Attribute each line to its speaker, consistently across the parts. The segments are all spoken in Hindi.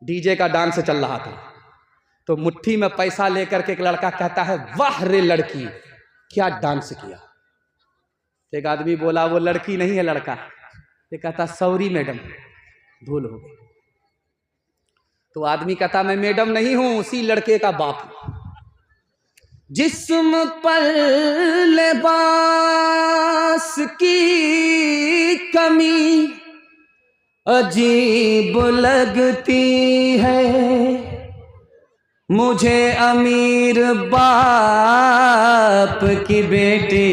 Speaker 1: डीजे का डांस चल रहा था, तो मुट्ठी में पैसा लेकर के एक लड़का कहता है, वाह रे लड़की क्या डांस किया। एक आदमी बोला, वो लड़की नहीं है लड़का। ये कहता, सॉरी मैडम भूल हो गई। तो आदमी कहता, मैं मैडम नहीं हूं, उसी लड़के का बाप हूं। जिस्म पर लिबास की कमी अजीब लगती है, मुझे अमीर बाप की बेटी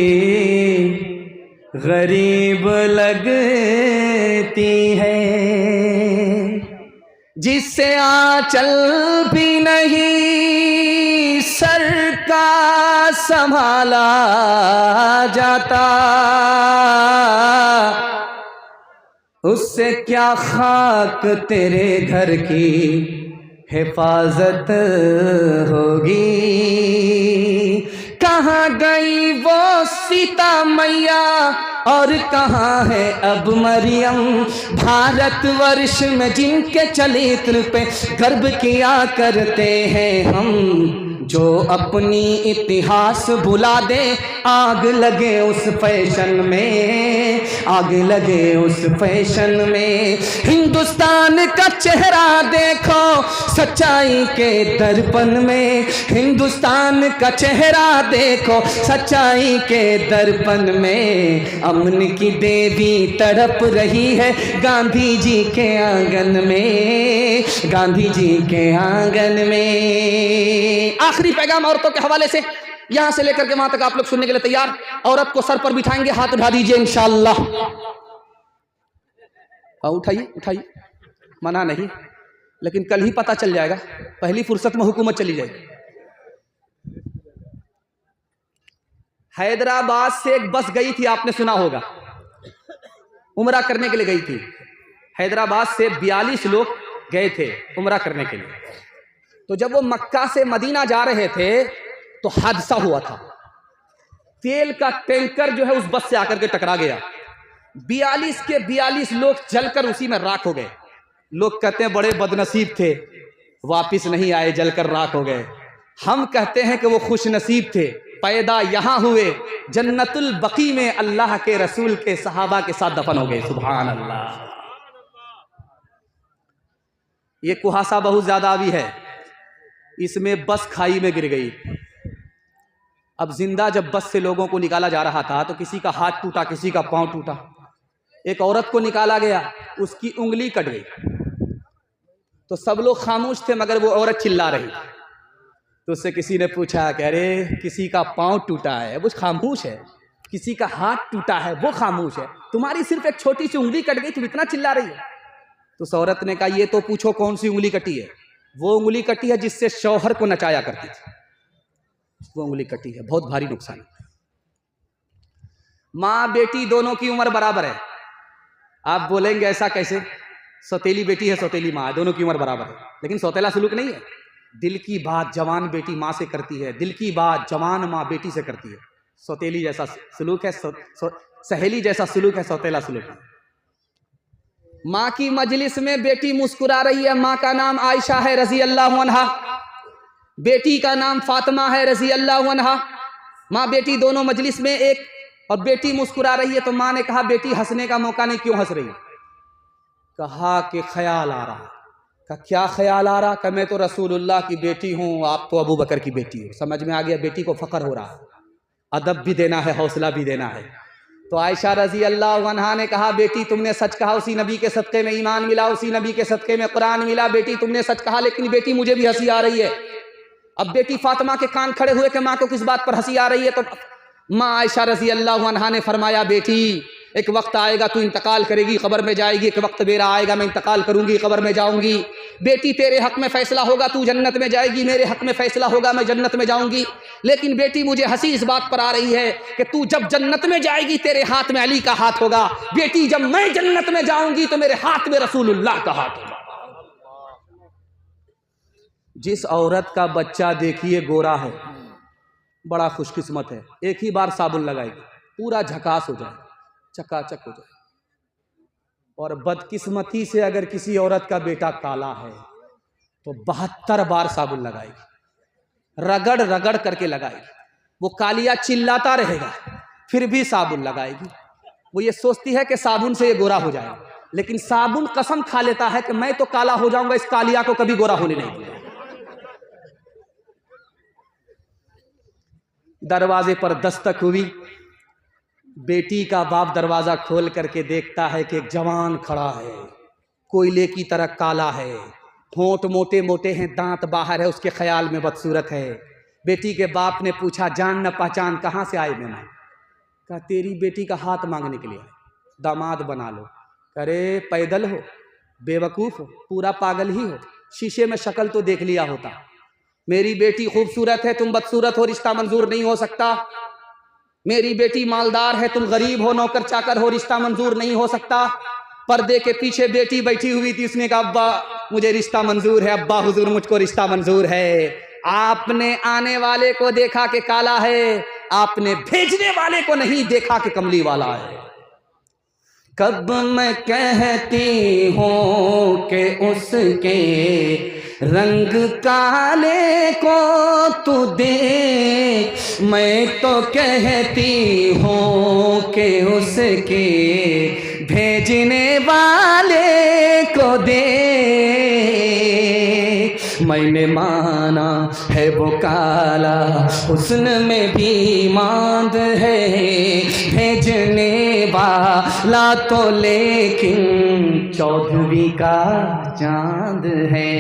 Speaker 1: गरीब लगती है, जिससे आंचल भी नहीं सर का संभाला जाता, उससे क्या खाक तेरे घर की हिफाजत होगी। कहाँ गई वो सीता मैया और कहाँ है अब मरियम, भारतवर्ष में जिनके चरित्र पे गर्व किया करते हैं हम, जो अपनी इतिहास भुला दे, आग लगे उस फैशन में, आग लगे उस फैशन में। हिंदुस्तान का चेहरा देखो सच्चाई के दर्पण में, हिंदुस्तान का चेहरा देखो सच्चाई के दर्पण में। अमन की देवी तड़प रही है गांधी जी के आंगन में, गांधी जी के आंगन में। आखिरी पैगाम औरतों के हवाले से यहां से लेकर के वहां तक आप लोग सुनने के लिए तैयार। औरत को सर पर बिठाएंगे, हाथ उठा दीजिए इंशाअल्लाह। उठाइए उठाइए, मना नहीं, लेकिन कल ही पता चल जाएगा, पहली फुर्सत में हुकूमत चली जाएगी। हैदराबाद से एक बस गई थी, आपने सुना होगा, उम्रा करने के लिए गई थी। हैदराबाद से 42 लोग गए थे उम्रा करने के लिए। तो जब वो मक्का से मदीना जा रहे थे तो हादसा हुआ था। तेल का टैंकर जो है उस बस से आकर के टकरा गया। 42 के 42 लोग जलकर उसी में राख हो गए। लोग कहते हैं बड़े बदनसीब थे, वापिस नहीं आए, जलकर राख हो गए। हम कहते हैं कि वो खुश नसीब थे, पैदा यहां हुए, जन्नतुल बकी में अल्लाह के रसूल के सहाबा के साथ दफन हो गए। सुभान अल्लाह। ये कुहासा बहुत ज्यादा भी है, इसमें बस खाई में गिर गई। अब जिंदा जब बस से लोगों को निकाला जा रहा था तो किसी का हाथ टूटा, किसी का पांव टूटा। एक औरत को निकाला गया, उसकी उंगली कट गई। तो सब लोग खामोश थे, मगर वो औरत चिल्ला रही। तो उससे किसी ने पूछा कि अरे किसी का पांव टूटा है वो खामोश है, किसी का हाथ टूटा है वो खामोश है, तुम्हारी सिर्फ एक छोटी सी उंगली कट गई, तुम इतना चिल्ला रही है। तो उस औरत ने कहा, ये तो पूछो कौन सी उंगली कटी है। वो उंगली कटी है जिससे शौहर को नचाया करती थी, वो उंगली कटी है, बहुत भारी नुकसान है। माँ बेटी दोनों की उम्र बराबर है। आप बोलेंगे ऐसा कैसे, सौतेली बेटी है सौतेली माँ है, दोनों की उम्र बराबर है, लेकिन सौतेला सुलूक नहीं है। दिल की बात जवान बेटी माँ से करती है, दिल की बात जवान माँ बेटी से करती है। सौतेली जैसा सुलूक है, सहेली जैसा सुलूक है, सौतेला सुलूक है। माँ की मजलिस में बेटी मुस्कुरा रही है। माँ का नाम आयशा है रजी अल्लाह अन्हा, बेटी का नाम फातिमा है रजी अल्लाह अन्हा। माँ बेटी दोनों मजलिस में एक, और बेटी मुस्कुरा रही है। तो माँ ने कहा, बेटी हंसने का मौका नहीं, क्यों हंस रही? कहा कि ख्याल आ रहा। कहा क्या ख्याल आ रहा? कहा मैं तो रसूलुल्लाह की बेटी हूँ, आप तो अबू बकर की बेटी हो। समझ में आ गया, बेटी को फख्र हो रहा, अदब भी देना है, हौसला भी देना है। तो आयशा रजी अल्लाह अन्हा ने कहा, बेटी तुमने सच कहा, उसी नबी के सदक़े में ईमान मिला, उसी नबी के सदक़े में कुरान मिला। बेटी तुमने सच कहा, लेकिन बेटी मुझे भी हंसी आ रही है। अब बेटी फातिमा के कान खड़े हुए कि माँ को किस बात पर हंसी आ रही है। तो माँ आयशा रजी अल्लाह अन्हा ने फरमाया, बेटी एक वक्त आएगा तू इंतकाल करेगी, कब्र में जाएगी, एक वक्त मेरा आएगा मैं इंतकाल करूंगी, कब्र में जाऊंगी। बेटी तेरे हक में फैसला होगा, तू जन्नत में जाएगी, मेरे हक में फैसला होगा, मैं जन्नत में जाऊंगी। लेकिन बेटी मुझे हंसी इस बात पर आ रही है कि तू जब जन्नत में जाएगी तेरे हाथ में अली का हाथ होगा, बेटी जब मैं जन्नत में जाऊंगी तो मेरे हाथ में रसूलुल्लाह का हाथ होगा। जिस औरत का बच्चा देखिए गोरा है, बड़ा खुशकिस्मत है, एक ही बार साबुन लगाएगी पूरा झकास हो जाए, चकाचक हो जाए। और बदकिस्मती से अगर किसी औरत का बेटा काला है, तो 72 बार साबुन लगाएगी, रगड़ रगड़ करके लगाएगी। वो कालिया चिल्लाता रहेगा, फिर भी साबुन लगाएगी। वो ये सोचती है कि साबुन से ये गोरा हो जाएगा, लेकिन साबुन कसम खा लेता है कि मैं तो काला हो जाऊंगा, इस कालिया को कभी गोरा होने नहीं दूंगा। दरवाजे पर दस्तक हुई। बेटी का बाप दरवाजा खोल करके देखता है कि एक जवान खड़ा है, कोयले की तरह काला है, होंठ मोटे मोटे हैं, दांत बाहर है, उसके ख्याल में बदसूरत है। बेटी के बाप ने पूछा, जान न पहचान, कहाँ से आए मेहमान? कहा, तेरी बेटी का हाथ मांगने के लिए आए, दामाद बना लो। अरे पैदल हो, बेवकूफ़ हो, पूरा पागल ही हो, शीशे में शक्ल तो देख लिया होता। मेरी बेटी खूबसूरत है, तुम बदसूरत हो, रिश्ता मंजूर नहीं हो सकता। मेरी बेटी मालदार है, तुम गरीब हो, नौकर चाकर हो, रिश्ता मंजूर नहीं हो सकता। पर्दे के पीछे बेटी बैठी हुई थी, उसने कहा, अब्बा मुझे रिश्ता मंजूर है, अब्बा हुजूर मुझको रिश्ता मंजूर है। आपने आने वाले को देखा कि काला है, आपने भेजने वाले को नहीं देखा कि कमली वाला है। कब मैं कहती हूँ कि उसके रंग काले को तू देख, मैं तो कहती हूँ कि उसके भेजने वाले को देख। मैंने माना है वो काला, हुस्न में भी मांद है, भेजने वाला तो लेकिन चौधरी का चांद है।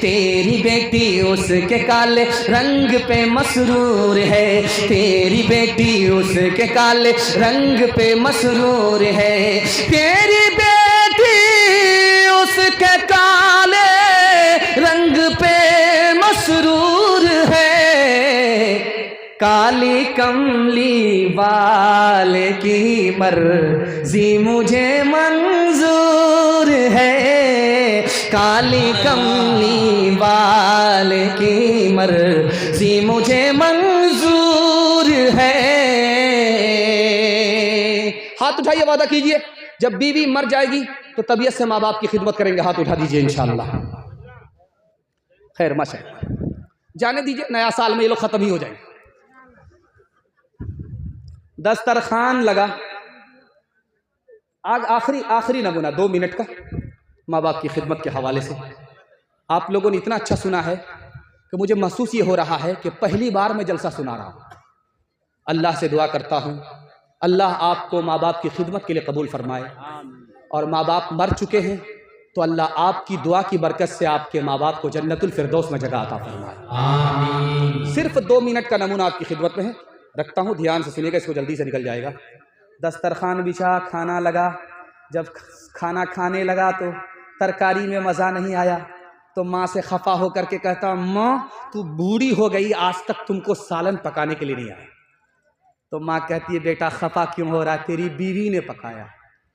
Speaker 1: तेरी बेटी उसके काले रंग पे मसरूर है, तेरी बेटी उसके काले रंग पे मसरूर है, तेरी बेटी उसके काले रंग पे मसरूर है। काली कमली वाले की मर्जी मुझे मंजूर है, काली कमली वाले की मर्जी मुझे मंजूर है। हाथ उठाइए, वादा कीजिए जब बीवी मर जाएगी तो तबीयत से माँ बाप की खिदमत करेंगे। हाथ उठा दीजिए इंशाअल्लाह। खैर माशाअल्लाह, जाने दीजिए, नया साल में ये लोग खत्म ही हो जाएंगे। दस्तरखान लगा, आखिरी नमूना 2 मिनट का माँ बाप की खिदमत के हवाले से। आप लोगों ने इतना अच्छा सुना है कि मुझे महसूस ये हो रहा है कि पहली बार मैं जलसा सुना रहा हूँ। अल्लाह से दुआ करता हूँ अल्लाह आपको माँ बाप की खिदमत के लिए कबूल फरमाए, और माँ बाप मर चुके हैं तो अल्लाह आपकी दुआ की बरकत से आपके माँ बाप को जन्नतुल फिरदौस में जगह अता फरमाए। सिर्फ 2 मिनट का नमूना आपकी खिदमत में है, रखता हूँ, ध्यान से सुनिएगा, इसको जल्दी से निकल जाएगा। दस्तरखान बिछा, खाना लगा। जब खाना खाने लगा तो तरकारी में मज़ा नहीं आया, तो माँ से खफा होकर के कहता, माँ तू बूढ़ी हो गई, आज तक तुमको सालन पकाने के लिए नहीं आया। तो माँ कहती है, बेटा खफा क्यों हो रहा है, तेरी बीवी ने पकाया।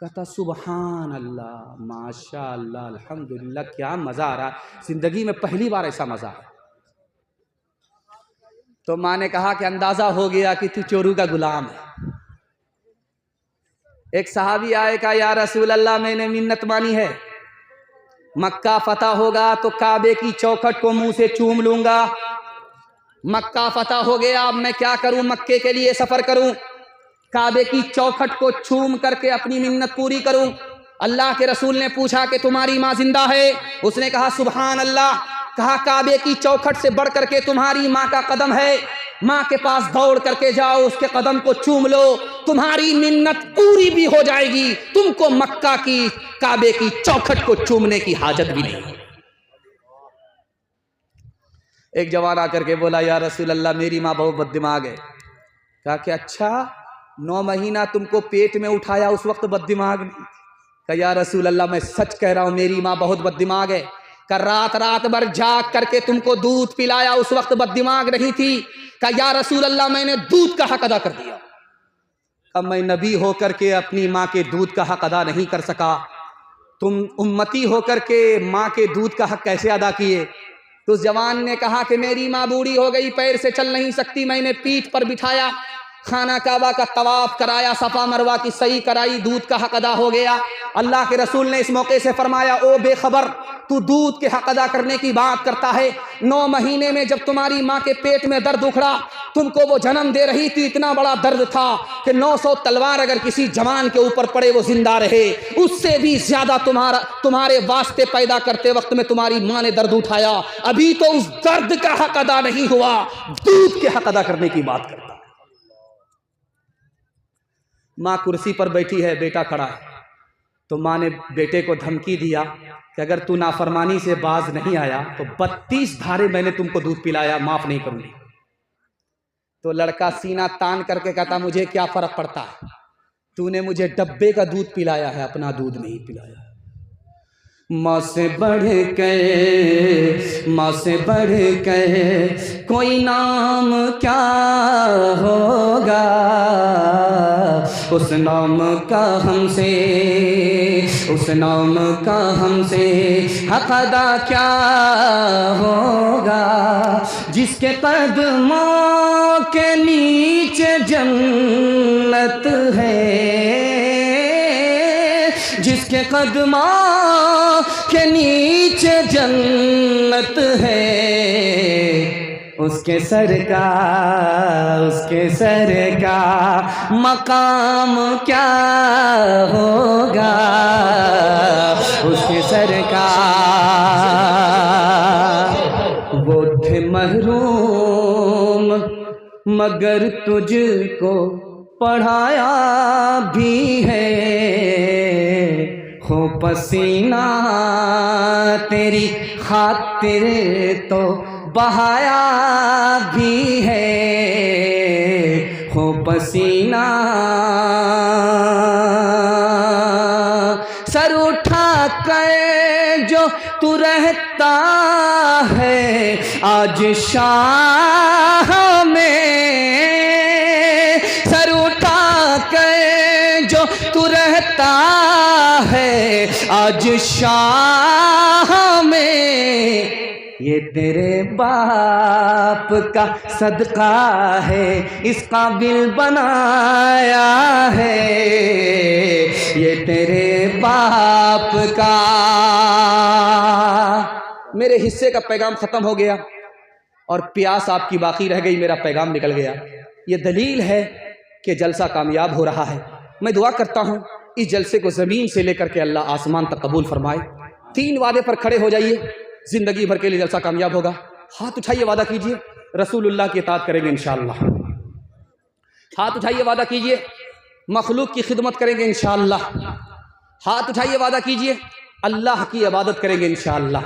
Speaker 1: कहता, सुबहान अल्लाह, माशा अल्लाह, अल्हम्दुलिल्लाह, क्या मज़ा आ रहा है, ज़िंदगी में पहली बार ऐसा मज़ा है। तो माँ ने कहा कि अंदाज़ा हो गया कि तू चोरू का गुलाम है। एक सहाबी आए, कहा, या रसूल अल्लाह, मैंने मिन्नत मानी है, मक्का फतह होगा तो काबे की चौखट को मुंह से चूम लूंगा। मक्का फतह हो गया, अब मैं क्या करूं, मक्के के लिए सफर करूं, काबे की चौखट को चूम करके अपनी मिन्नत पूरी करूं। अल्लाह के रसूल ने पूछा कि तुम्हारी माँ जिंदा है? उसने कहा, सुभान अल्लाह। कहा, काबे की चौखट से बढ़ करके तुम्हारी माँ का कदम है, माँ के पास दौड़ करके जाओ, उसके कदम को चूम लो, तुम्हारी मिन्नत पूरी भी हो जाएगी, तुमको मक्का की काबे की चौखट को चूमने की हाजत भी नहीं। एक जवान आकर के बोला, या रसूल अल्लाह, मेरी माँ बहुत बददिमाग है। कहा कि अच्छा, 9 महीना तुमको पेट में उठाया उस वक्त बददिमाग नहीं? कहा, या रसूल अल्लाह, मैं सच कह रहा हूँ, मेरी माँ बहुत बददिमाग है। का रात भर जाग करके तुमको दूध पिलाया उस वक्त बददिमाग नहीं थी? कहा, या रसूल अल्लाह, मैंने दूध का हक अदा कर दिया। अब मैं नबी होकर के अपनी माँ के दूध का हक अदा नहीं कर सका, तुम उम्मती होकर के माँ के दूध का हक कैसे अदा किए? तो उस जवान ने कहा कि मेरी माँ बूढ़ी हो गई, पैर से चल नहीं सकती, मैंने पीठ पर बिठाया, खाना काबा का तवाफ कराया, सफ़ा मरवा की सही कराई, दूध का हक अदा हो गया। अल्लाह के रसूल ने इस मौके से फरमाया, ओ बेखबर, तू दूध के हक अदा करने की बात करता है। 9 महीने में जब तुम्हारी माँ के पेट में दर्द उखड़ा, तुमको वो जन्म दे रही थी, इतना बड़ा दर्द था कि 900 तलवार अगर किसी जवान के ऊपर पड़े वो जिंदा रहे, उससे भी ज्यादा तुम्हारे वास्ते पैदा करते वक्त में तुम्हारी माँ ने दर्द उठाया। अभी तो उस दर्द का हक अदा नहीं हुआ, दूध के हक अदा करने की बात करता है। माँ कुर्सी पर बैठी है, बेटा खड़ा है, तो माँ ने बेटे को धमकी दिया कि अगर तू नाफरमानी से बाज नहीं आया तो 32 धारे मैंने तुमको दूध पिलाया, माफ नहीं करूंगी। तो लड़का सीना तान करके कहता, मुझे क्या फर्क पड़ता है, तूने मुझे डब्बे का दूध पिलाया है, अपना दूध नहीं पिलाया। माँ से बढ़ के कोई नाम क्या होगा, उस नाम का हमसे हक अदा क्या होगा। जिसके कदमों के नीचे जन्नत है, जिसके कदमों के नीचे जन्नत है, उसके सर का मकाम क्या होगा, उसके सर का। वो थे महरूम मगर तुझको पढ़ाया भी है, हो पसीना तेरी खातिर तो बहाया भी है, हो पसीना। सर उठा कर जो तू रहता है आज शाह में, सर उठा कर जो तू रहता है आज शाह में, ये तेरे बाप का सदका है, इस काबिल बनाया है, ये तेरे बाप का। मेरे हिस्से का पैगाम खत्म हो गया और प्यास आपकी बाकी रह गई, मेरा पैगाम निकल गया। ये दलील है कि जलसा कामयाब हो रहा है। मैं दुआ करता हूँ इस जलसे को ज़मीन से लेकर के अल्लाह आसमान तक कबूल फरमाए। 3 वादे पर खड़े हो जाइए, जिंदगी भर के लिए जलसा कामयाब होगा। हाथ उठाइए, वादा कीजिए रसूलुल्लाह की इताअत करेंगे इंशाअल्लाह। हाथ उठाइए, वादा कीजिए मखलूक की खिदमत करेंगे इंशाअल्लाह। हाथ उठाइए, वादा कीजिए अल्लाह की इबादत करेंगे इंशाअल्लाह।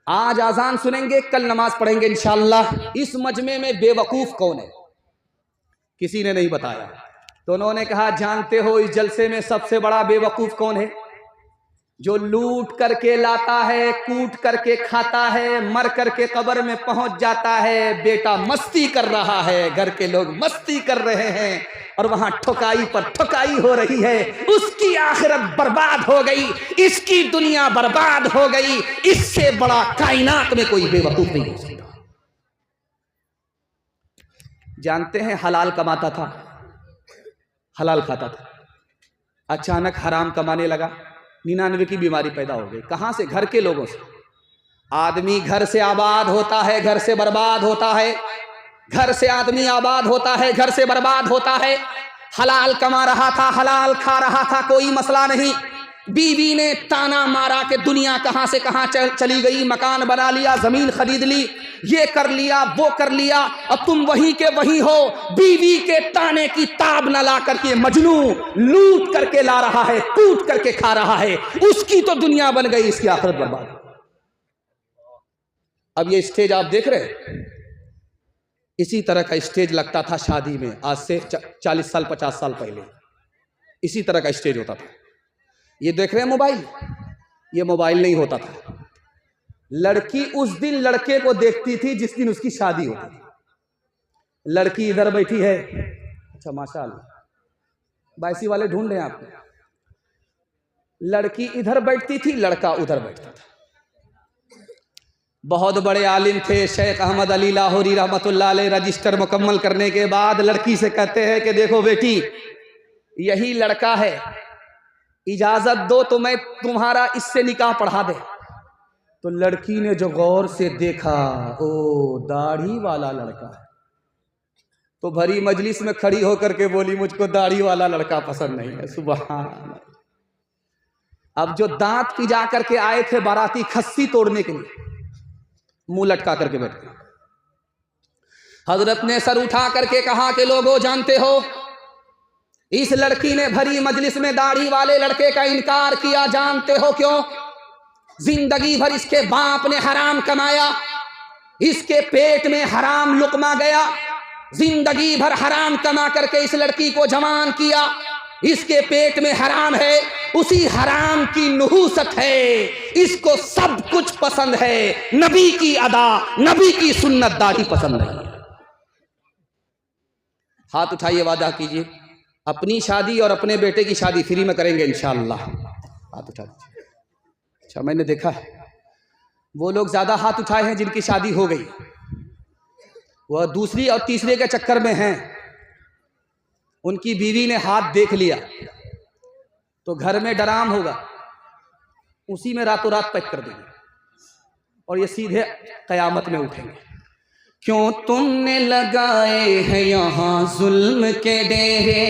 Speaker 1: आज आजान सुनेंगे, कल नमाज पढ़ेंगे इंशाअल्लाह। इस मजमे में बेवकूफ़ कौन है? किसी ने नहीं बताया, तो उन्होंने कहा जानते हो इस जलसे में सबसे बड़ा बेवकूफ़ कौन है? जो लूट करके लाता है, कूट करके खाता है, मर करके कब्र में पहुंच जाता है। बेटा मस्ती कर रहा है, घर के लोग मस्ती कर रहे हैं और वहां ठुकाई पर ठुकाई हो रही है। उसकी आखिरत बर्बाद हो गई, इसकी दुनिया बर्बाद हो गई। इससे बड़ा कायनात में कोई बेवकूफ नहीं हो सकता। जानते हैं हलाल कमाता था, हलाल खाता था, अचानक हराम कमाने लगा, 99 की बीमारी पैदा हो गई। कहां से? घर के लोगों से। आदमी घर से आबाद होता है, घर से बर्बाद होता है। घर से आदमी आबाद होता है, घर से बर्बाद होता है। हलाल कमा रहा था, हलाल खा रहा था, कोई मसला नहीं। बीवी ने ताना मारा कि दुनिया कहां से कहां चली गई, मकान बना लिया, जमीन खरीद ली, ये कर लिया, वो कर लिया, अब तुम वही के वही हो। बीवी के ताने की ताब न ला करके मजनू लूट करके ला रहा है, कूट करके खा रहा है। उसकी तो दुनिया बन गई, इसकी आखिरत बर्बाद। अब ये स्टेज आप देख रहे, इसी तरह का स्टेज लगता था शादी में आज से 40 साल 50 साल पहले। इसी तरह का स्टेज होता था। ये देख रहे हैं मोबाइल, ये मोबाइल नहीं होता था। लड़की उस दिन लड़के को देखती थी जिस दिन उसकी शादी होती थी। लड़की इधर बैठी है, अच्छा माशाअल्लाह, बाइसी वाले ढूंढ रहे हैं आपको। लड़की इधर बैठती थी, लड़का उधर बैठता था। बहुत बड़े आलिम थे शेख अहमद अली लाहौरी रहमतुल्लाह अलैह। रजिस्टर मुकम्मल करने के बाद लड़की से कहते हैं कि देखो बेटी, यही लड़का है, इजाजत दो तो मैं तुम्हारा इससे निकाह पढ़ा दे। तो लड़की ने जो गौर से देखा, ओ दाढ़ी वाला लड़का है, तो भरी मजलिस में खड़ी होकर के बोली, मुझको दाढ़ी वाला लड़का पसंद नहीं है। सुभान। अब जो दांत पिजा करके आए थे बाराती खस्सी तोड़ने के लिए, मुंह लटका करके बैठ गए। हजरत ने सर उठा करके कहा कि लोगों जानते हो, इस लड़की ने भरी मजलिस में दाढ़ी वाले लड़के का इनकार किया। जानते हो क्यों? जिंदगी भर इसके बाप ने हराम कमाया, इसके पेट में हराम लुकमा गया, जिंदगी भर हराम कमा करके इस लड़की को जवान किया, इसके पेट में हराम है, उसी हराम की नुहूसत है, इसको सब कुछ पसंद है, नबी की अदा, नबी की सुन्नत दाढ़ी पसंद नहीं। हाथ उठाइए, वादा कीजिए अपनी शादी और अपने बेटे की शादी फ्री में करेंगे इंशाअल्लाह। हाथ उठा दीजिए। अच्छा, मैंने देखा है वो लोग ज्यादा हाथ उठाए हैं जिनकी शादी हो गई, वह दूसरी और तीसरे के चक्कर में हैं। उनकी बीवी ने हाथ देख लिया तो घर में डराम होगा, उसी में रातों रात पैक कर देंगे और ये सीधे कयामत में उठेंगे। क्यों तुमने लगाए हैं यहाँ जुल्म के डेरे,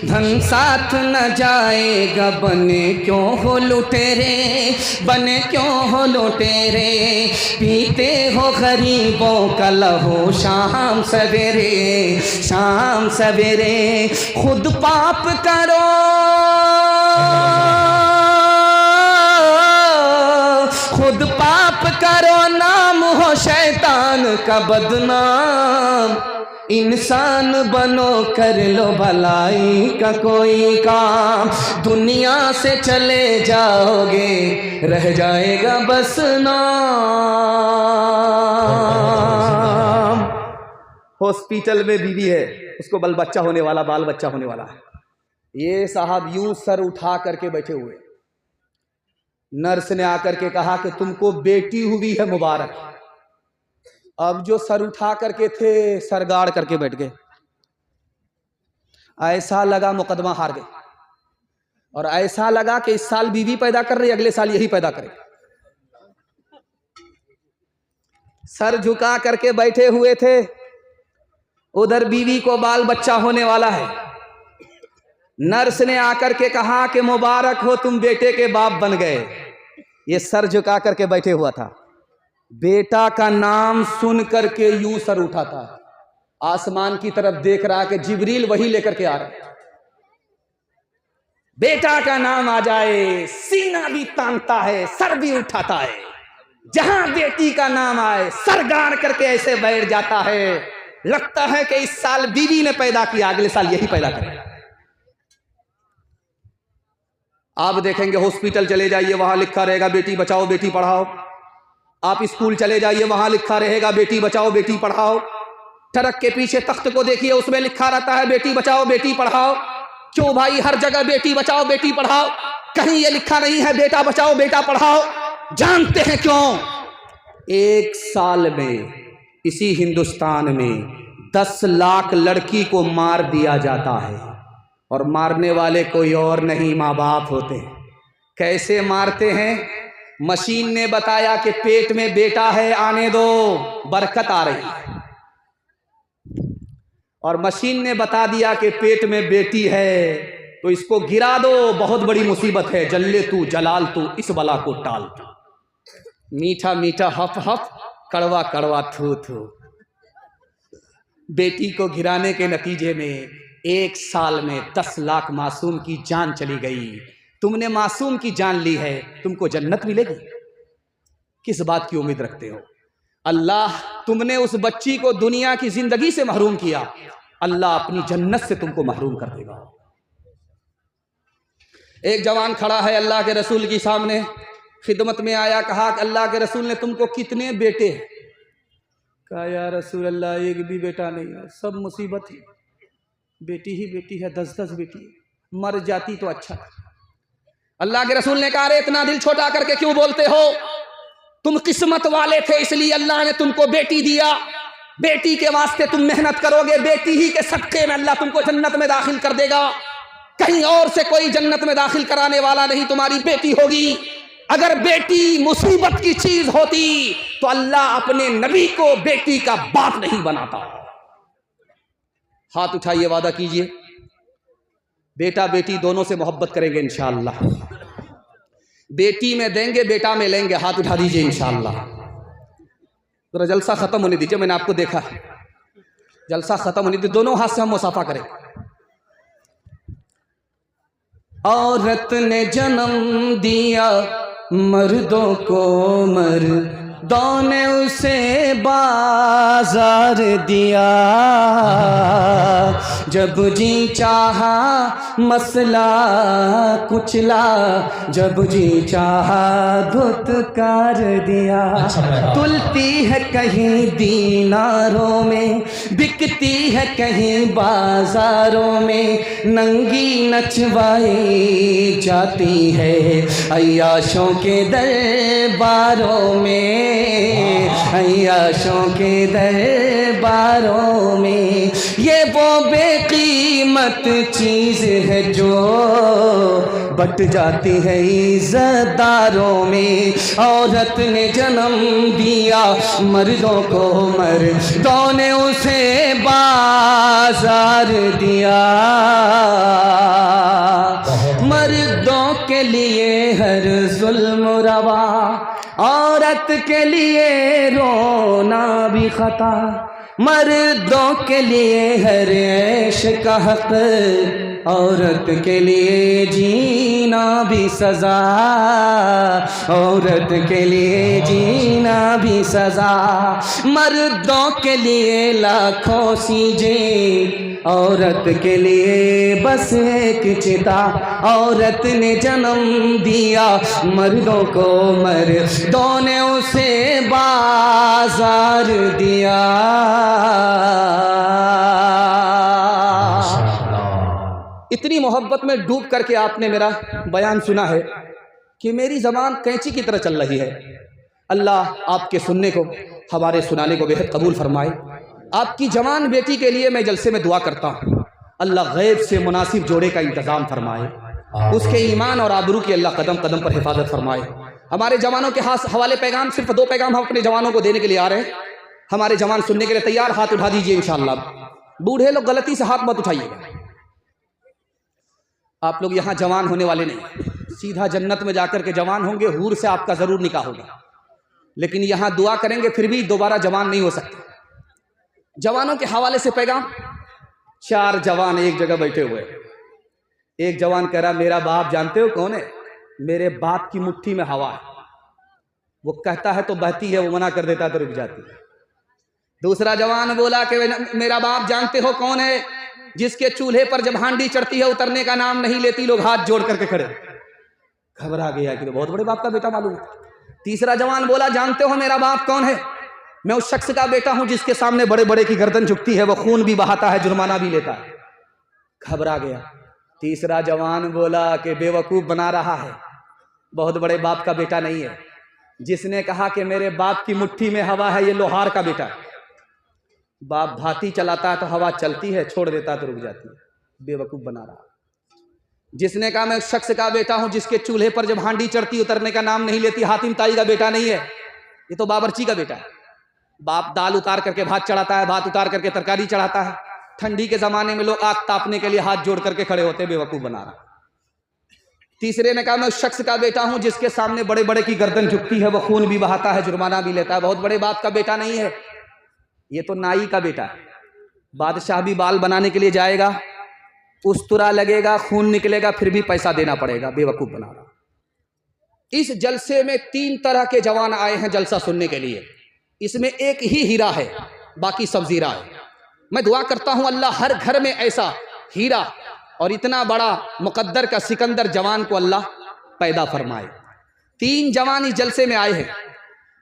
Speaker 1: धन साथ न जाएगा, बने क्यों हो लुटेरे, बने क्यों हो लुटेरे, पीते हो गरीबों का लहू शाम सवेरे, शाम सवेरे, खुद पाप करो, खुद पाप करो, नाम हो शैतान का बदनाम, इंसान बनो कर लो भलाई का कोई काम, दुनिया से चले जाओगे रह जाएगा बस नाम। हॉस्पिटल में बीवी है, उसको बाल बच्चा होने वाला, बाल बच्चा होने वाला है। ये साहब यूं सर उठा करके बैठे हुए, नर्स ने आकर के कहा कि तुमको बेटी हुई है, मुबारक। अब जो सर उठा करके थे सर गाड़ करके बैठ गए। ऐसा लगा मुकदमा हार गए और ऐसा लगा कि इस साल बीवी पैदा कर रही, अगले साल यही पैदा करे। सर झुका करके बैठे हुए थे, उधर बीवी को बाल बच्चा होने वाला है। नर्स ने आकर के कहा कि मुबारक हो, तुम बेटे के बाप बन गए। ये सर झुका करके बैठे हुआ था, बेटा का नाम सुन करके यूं सर उठा था, आसमान की तरफ देख रहा कि जिब्रील वही लेकर के आ रहा है। बेटा का नाम आ जाए सीना भी तानता है, सर भी उठाता है। जहां बेटी का नाम आए सर गाड़ करके ऐसे बैठ जाता है, लगता है कि इस साल बीवी ने पैदा किया, अगले साल यही पैदा करेगा। आप देखेंगे हॉस्पिटल चले जाइए, वहां लिखा रहेगा बेटी बचाओ बेटी पढ़ाओ। आप स्कूल चले जाइए, वहां लिखा रहेगा बेटी बचाओ बेटी पढ़ाओ। ट्रक के पीछे तख्त को देखिए, उसमें लिखा रहता है बेटी बचाओ बेटी पढ़ाओ। क्यों भाई हर जगह बेटी बचाओ बेटी पढ़ाओ, कहीं ये लिखा नहीं है बेटा बचाओ बेटा पढ़ाओ? जानते हैं क्यों? एक साल में इसी हिंदुस्तान में 10 लाख लड़की को मार दिया जाता है और मारने वाले कोई और नहीं, माँ बाप होते हैं। कैसे मारते हैं? मशीन ने बताया कि पेट में बेटा है, आने दो, बरकत आ रही है। और मशीन ने बता दिया कि पेट में बेटी है, तो इसको गिरा दो, बहुत बड़ी मुसीबत है, जल्ले तू जलाल तू, इस बला को टाल तू। मीठा मीठा हफ हफ, कड़वा कड़वा थू थू। बेटी को गिराने के नतीजे में एक साल में 10 लाख मासूम की जान चली गई। तुमने मासूम की जान ली है, तुमको जन्नत मिलेगी? किस बात की उम्मीद रखते हो? अल्लाह, तुमने उस बच्ची को दुनिया की जिंदगी से महरूम किया, अल्लाह अपनी जन्नत से तुमको महरूम कर देगा। एक जवान खड़ा है अल्लाह के रसूल के सामने, खिदमत में आया, कहा कि अल्लाह के रसूल ने तुमको कितने बेटे हैं? कहा या रसूल अल्लाह, एक भी बेटा नहीं है, सब मुसीबत है, बेटी ही बेटी है, 10-10 बेटी है, मर जाती तो अच्छा। अल्लाह के रसूल ने कहा, अरे इतना दिल छोटा करके क्यों बोलते हो? तुम किस्मत वाले थे, इसलिए अल्लाह ने तुमको बेटी दिया। बेटी के वास्ते तुम मेहनत करोगे, बेटी ही के सदके में अल्लाह तुमको जन्नत में दाखिल कर देगा। कहीं और से कोई जन्नत में दाखिल कराने वाला नहीं, तुम्हारी बेटी होगी। अगर बेटी मुसीबत की चीज होती तो अल्लाह अपने नबी को बेटी का बाप नहीं बनाता। हाथ उठाइए, वादा कीजिए बेटा बेटी दोनों से मोहब्बत करेंगे इंशाअल्लाह। बेटी में देंगे, बेटा में लेंगे। हाथ उठा दीजिए इंशाअल्लाह। तो जलसा खत्म होने दीजिए, मैंने आपको देखा है, जलसा खत्म होने दीजिए, दोनों हाथ से हम मुसाफा करें। औरत ने जन्म दिया मर्दों को, मर्दों ने उसे बाजार दिया। जब जी चाहा मसला कुचला, जब जी चाहा धुतकार दिया। तुलती है कहीं दीनारों में, बिकती है कहीं बाजारों में, नंगी नचवाई जाती है अय्याशों के दरबारों में, अय्याशों के दरबारों में। ये वो बेकीमत चीज़ है जो बट जाती है इज़्ज़तदारों में। औरत ने जन्म दिया मर्दों को, मर्दों ने उसे बाजार दिया। मर्दों के लिए हर जुल्म रवा, औरत के लिए रोना भी खता। मर्दों के लिए हर ऐश का हक, औरत के लिए जीना भी सजा, औरत के लिए जीना भी सजा। मर्दों के लिए लाखों सीजें, औरत के लिए बस एक चिता। औरत ने जन्म दिया मर्दों को, मर्दों ने उसे बाजार दिया। इतनी मोहब्बत में डूब करके आपने मेरा बयान सुना है कि मेरी ज़बान कैंची की तरह चल रही है। अल्लाह आपके सुनने को, हमारे सुनाने को बेहद कबूल फरमाए। आपकी जवान बेटी के लिए मैं जलसे में दुआ करता हूँ, अल्लाह गैब से मुनासिब जोड़े का इंतज़ाम फरमाए, उसके ईमान और आबरू की अल्लाह कदम कदम पर हिफाजत फरमाए। हमारे जवानों के हवाले पैगाम, सिर्फ 2 पैगाम हम अपने जवानों को देने के लिए आ रहे हैं। हमारे जवान सुनने के लिए तैयार, हाथ उठा दीजिए इंशाअल्लाह। बूढ़े लोग गलती से हाथ मत उठाइएगा। आप लोग यहाँ जवान होने वाले नहीं, सीधा जन्नत में जाकर के जवान होंगे, हूर से आपका ज़रूर निकाह होगा। लेकिन यहाँ दुआ करेंगे फिर भी दोबारा जवान नहीं हो सकते। जवानों के हवाले से पैगाम, 4 जवान एक जगह बैठे हुए। एक जवान कह रहा, मेरा बाप जानते हो कौन है? मेरे बाप की मुट्ठी में हवा है, वो कहता है तो बहती है, वो मना कर देता है तो रुक जाती है। दूसरा जवान बोला कि मेरा बाप जानते हो कौन है? जिसके चूल्हे पर जब हांडी चढ़ती है उतरने का नाम नहीं लेती, लोग हाथ जोड़ करके खड़े। घबरा गया कि तो बहुत बड़े बाप का बेटा मालूम है। तीसरा जवान बोला, जानते हो मेरा बाप कौन है? मैं उस शख्स का बेटा हूं जिसके सामने बड़े बड़े की गर्दन झुकती है, वो खून भी बहाता है, जुर्माना भी लेता है। घबरा गया। तीसरा जवान बोला कि बेवकूफ बना रहा है, बहुत बड़े बाप का बेटा नहीं है। जिसने कहा कि मेरे बाप की मुट्ठी में हवा है, ये लोहार का बेटा है। बाप भाती चलाता है तो हवा चलती है, छोड़ देता है तो रुक जाती है, बेवकूफ बना रहा। जिसने कहा मैं उस शख्स का बेटा हूं जिसके चूल्हे पर जब हांडी चढ़ती उतरने का नाम नहीं लेती, हातिम ताई का बेटा नहीं है, ये तो बावर्ची का बेटा है। बाप दाल उतार करके भात चढ़ाता है, भात उतार करके तरकारी चढ़ाता है। ठंडी के जमाने में लोग आग तापने के लिए हाथ जोड़ करके खड़े होते हैं, बेवकूफ बना रहा। तीसरे ने कहा मैं उस शख्स का बेटा हूं जिसके सामने बड़े बड़े की गर्दन झुकती है, वो खून भी बहाता है, जुर्माना भी लेता है, बहुत बड़े बाप का बेटा नहीं है, ये तो नाई का बेटा है। बादशाह भी बाल बनाने के लिए जाएगा, उस्तरा लगेगा, खून निकलेगा, फिर भी पैसा देना पड़ेगा, बेवकूफ बना रहा। इस जलसे में 3 तरह के जवान आए हैं जलसा सुनने के लिए। इसमें एक ही हीरा है, बाकी सब जीरा है। मैं दुआ करता हूं अल्लाह हर घर में ऐसा हीरा और इतना बड़ा मुकद्दर का सिकंदर जवान को अल्लाह पैदा फरमाए। 3 जवान इस जलसे में आए हैं,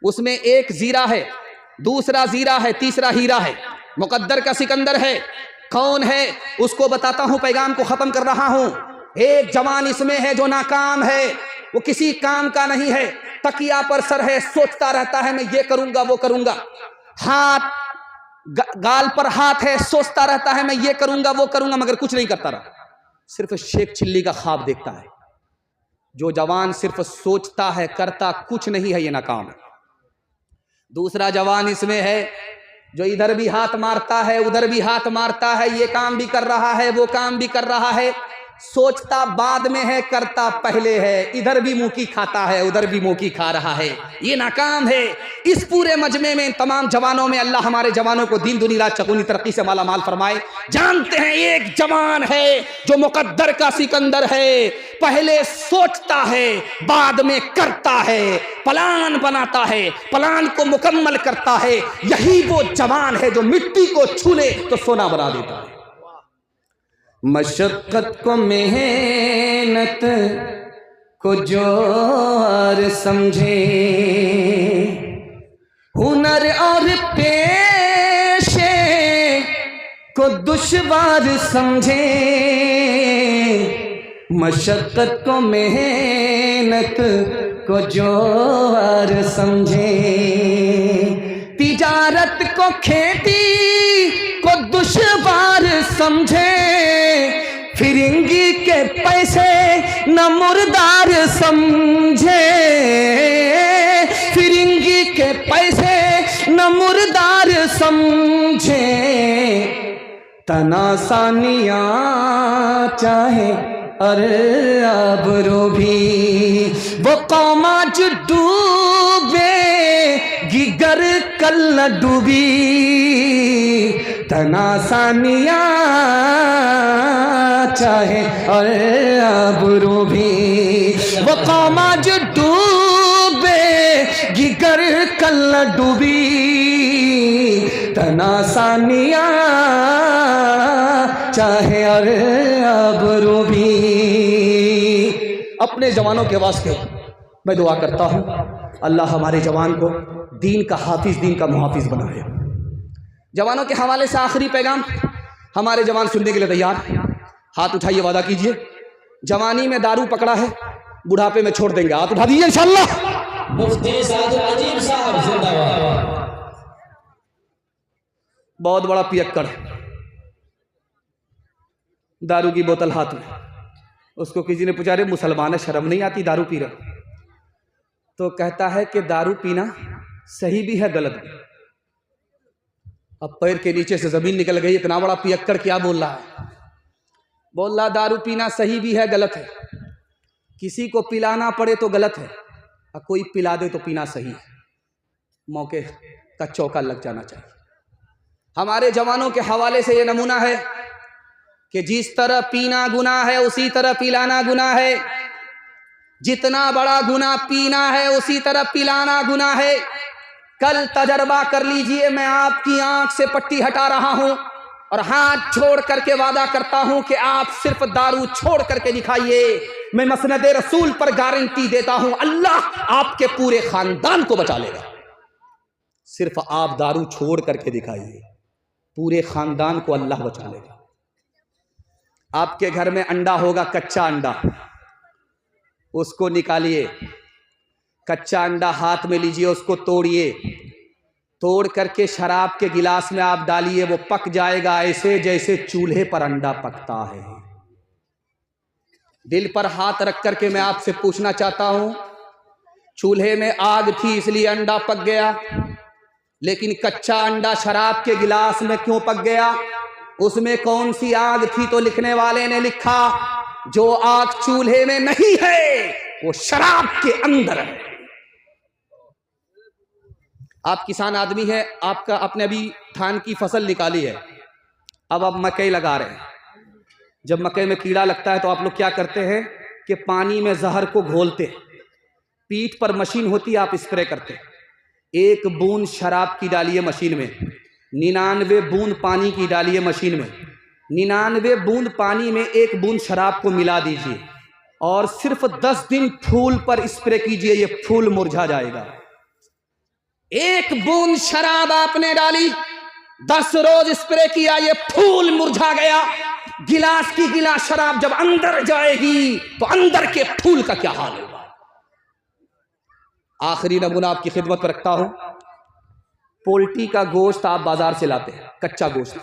Speaker 1: उसमें एक जीरा है, दूसरा जीरा है, तीसरा हीरा है, मुकद्दर का सिकंदर है। कौन है उसको बताता हूं, पैगाम को खत्म कर रहा हूं। एक जवान इसमें है जो नाकाम है, वो किसी काम का नहीं है, तकिया पर सर है, सोचता रहता है मैं ये करूंगा वो करूंगा, हाथ गाल पर हाथ है, सोचता रहता है मैं ये करूंगा वो करूंगा, मगर कुछ नहीं करता रहा, सिर्फ शेख चिल्ली का ख्वाब देखता है। जो जवान सिर्फ सोचता है करता कुछ नहीं है, ये नाकाम है। दूसरा जवान इसमें है जो इधर भी हाथ मारता है उधर भी हाथ मारता है, ये काम भी कर रहा है वो काम भी कर रहा है, सोचता बाद में है करता पहले है, इधर भी मुंह की खाता है उधर भी मुंह की खा रहा है, ये नाकाम है। इस पूरे मजमे में तमाम जवानों में अल्लाह हमारे जवानों को दीन दुनी रात चकुनी तरक्की से माला माल फरमाए। जानते हैं एक जवान है जो मुकद्दर का सिकंदर है, पहले सोचता है बाद में करता है, प्लान बनाता है प्लान को मुकम्मल करता है, यही वो जवान है जो मिट्टी को छूले तो सोना बना देता है। मशक्कत को मेहनत को जोर समझे, हुनर और पेशे को दुश्वार समझे, मशक्कत को मेहनत को जोर समझे, तिजारत को खेती को दुश्वार समझे, फिरंगी के पैसे न मुर्दार समझे, फिरंगी के पैसे न मुर्दार समझे, तनासानियाँ चाहे अरे आबरो भी वो कौमा जो डूबे गिगर कल न डूबी, तनासानियाँ चाहे अरे आबरू भी वो कौमा जो डूबे गिगर कल न डूबी, तनासानियाँ चाहे अरे आबरू भी। अपने जवानों के वास्ते मैं दुआ करता हूँ अल्लाह हमारे जवान को दीन का हाफिज दीन का मुहाफिज बनाए। जवानों के हवाले से आखिरी पैगाम, हमारे जवान सुनने के लिए तैयार, हाथ उठाइए, वादा कीजिए जवानी में दारू पकड़ा है बुढ़ापे में छोड़ देंगे, हाथ उठा दीजिए इंशाअल्लाह। मुफ्ती साजिद अजीब साहब जिंदाबाद। बहुत बड़ा पियक्कड़, दारू की बोतल हाथ में, उसको किसी ने पूछा रे मुसलमान है शर्म नहीं आती दारू पी रहा? तो कहता है कि दारू पीना सही भी है गलत भी। अब पैर के नीचे से जमीन निकल गई, इतना बड़ा पियक्कड़ क्या बोल रहा है? बोल रहा दारू पीना सही भी है गलत है, किसी को पिलाना पड़े तो गलत है और कोई पिला दे तो पीना सही है, मौके का चौका लग जाना चाहिए। हमारे जवानों के हवाले से ये नमूना है कि जिस तरह पीना गुनाह है उसी तरह पिलाना गुनाह है, जितना बड़ा गुनाह पीना है उसी तरह पिलाना गुनाह है। कल तजर्बा कर लीजिए, मैं आपकी आंख से पट्टी हटा रहा हूं और हाथ छोड़ करके वादा करता हूं कि आप सिर्फ दारू छोड़ करके दिखाइए, मैं मसनद रसूल पर गारंटी देता हूं अल्लाह आपके पूरे खानदान को बचा लेगा। सिर्फ आप दारू छोड़ करके दिखाइए, पूरे खानदान को अल्लाह बचा लेगा। आपके घर में अंडा होगा, कच्चा अंडा, उसको निकालिए, कच्चा अंडा हाथ में लीजिए, उसको तोड़िए, तोड़ करके शराब के गिलास में आप डालिए, वो पक जाएगा ऐसे जैसे चूल्हे पर अंडा पकता है। दिल पर हाथ रख करके मैं आपसे पूछना चाहता हूं, चूल्हे में आग थी इसलिए अंडा पक गया, लेकिन कच्चा अंडा शराब के गिलास में क्यों पक गया? उसमें कौन सी आग थी? तो लिखने वाले ने लिखा जो आग चूल्हे में नहीं है वो शराब के अंदर है। आप किसान आदमी है, आपने अभी धान की फसल निकाली है, अब आप मकई लगा रहे हैं। जब मकई में कीड़ा लगता है तो आप लोग क्या करते हैं कि पानी में जहर को घोलते, पीठ पर मशीन होती है, आप स्प्रे करते। एक बूंद शराब की डालिए मशीन में, 99 बूंद पानी की डालिए मशीन में, 99 बूंद पानी में एक बूंद शराब को मिला दीजिए और सिर्फ 10 दिन फूल पर स्प्रे कीजिए, ये फूल मुरझा जाएगा। एक बूंद शराब आपने डाली, 10 रोज स्प्रे किया, ये फूल मुरझा गया, गिलास की गिलास शराब जब अंदर जाएगी तो अंदर के फूल का क्या हाल होगा। आखिरी नमूना आपकी खिदमत पर रखता हूं। पोल्ट्री का गोश्त आप बाजार से लाते हैं, कच्चा गोश्त,